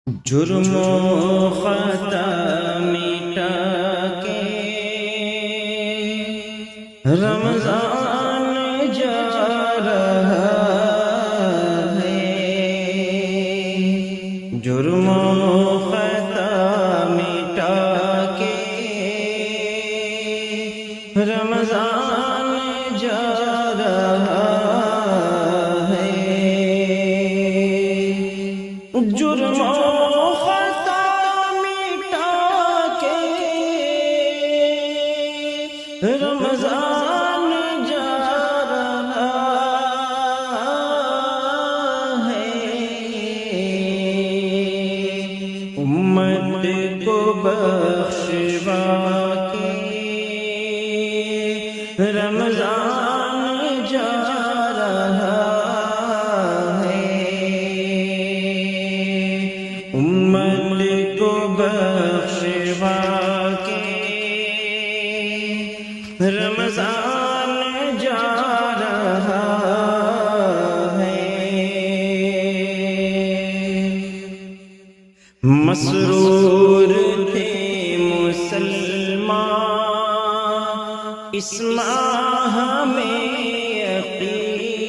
جرم و خطا مٹا کے رمضان جا رہا ہے، جرم و خطا مٹا کے رمضان جا رہا ہے، جرم و خطا مٹا کے رمضان جا رہا ہے، امت کو بخشوا کے رمضان جا رہا ہے، امت کو بخشوا کے رمضان جا رہا ہے، مسرور تھے مسلمان اس ماہ میں یقیناً،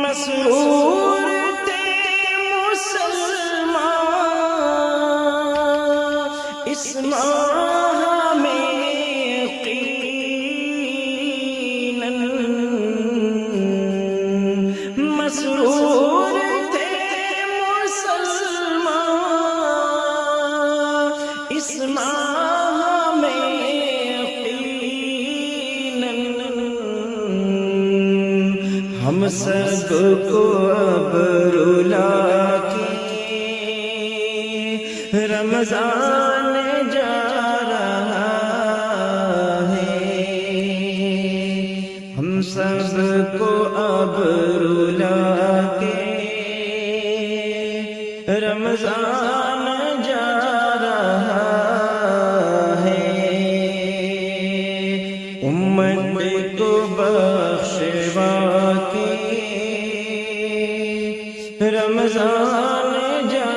مسرور تھے مسلمان اس ماہ میں یقیناً، مسرور تھے مسلمان اس ماہ میں یقیناً، ہم سب کو اب رلا کے رمضان جا رہا ہے، ہم سب کو اب رلا کے رمضان جا رہا ہے، امت کو بخشوا کے رمضان جا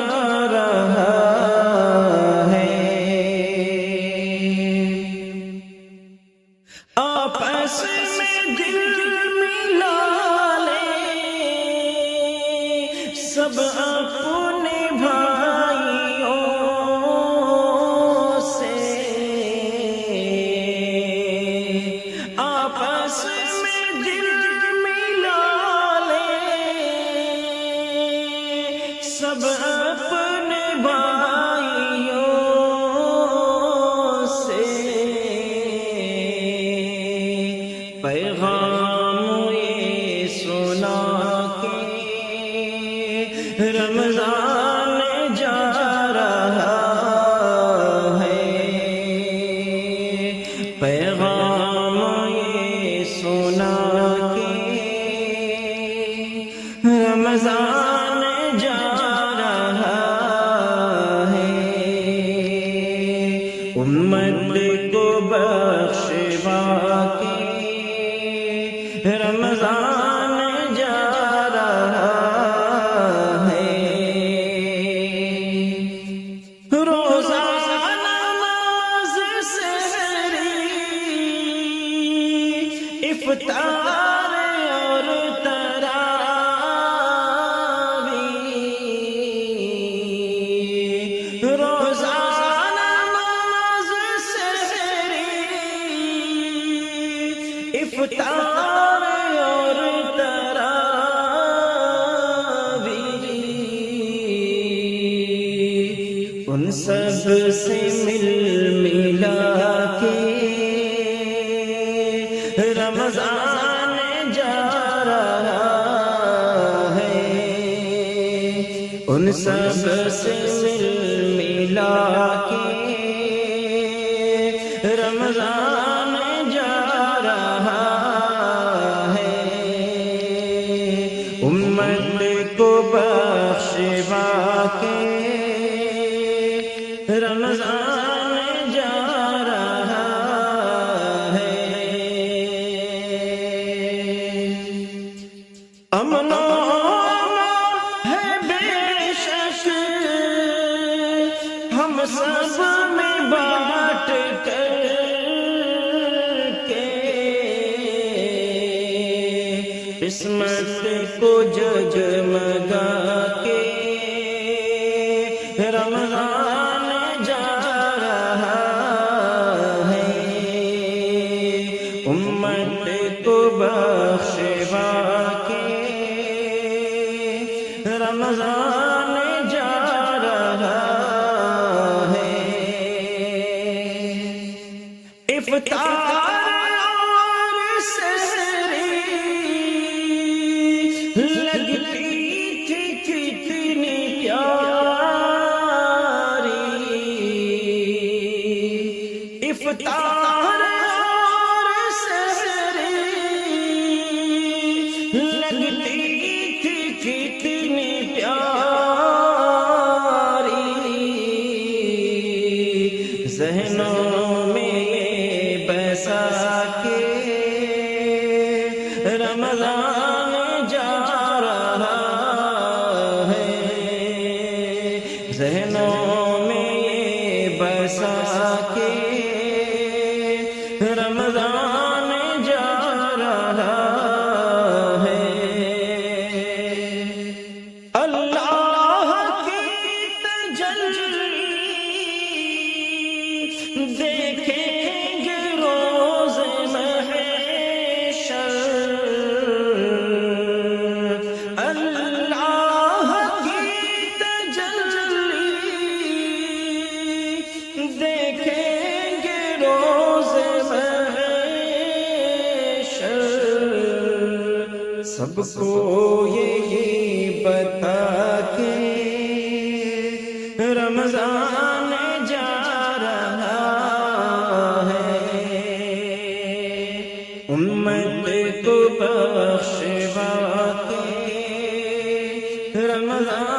رہا ہے، آپس میں دل ملا لے سب اپنے بھائیوں سے، آپس میں دل ملا لے سب اپنے بھائیوں سے، پیغام یہ سنا کے رمضان جا رہا ہے، پیغام یہ سنا کے رمضان جا رہا ہے، امت کو بخشوا کے رمضان جا رہا ہے، روزہ نماز سحری افطار اور تراویح، روزہ نماز سحری افطار اور تراویح، ان سب سے مل ملا کے رمضان جا رہا ہے، ان سب سے مل ملا کے رمضان جا رہا ہے، امت کو بخشوا کے رمضان جا رہا ہے، امن و سب میں بانٹ کر کے قسمت کو جگمگا کے رمضان جا رہا ہے، امت کو بخشوا کے رمضان جا رہا ہے۔ افطار اور سحری لگتی تھی کتنی پیاری، افطار اور سحری لگتی تھی کتنی پیاری، ذہنوں میں یہ بسا کے رمضان جا رہا ہے، ذہنوں میں یہ بسا کے رمضان جا رہا ہے۔ اللہ کی تجلی دیکھیں گے روز محشر، اللہ کی تجلی دیکھیں گے روز محشر، سب کو یہی بتا کے رمضان جا رہا ہے، امت کو بخشوا کے رمضان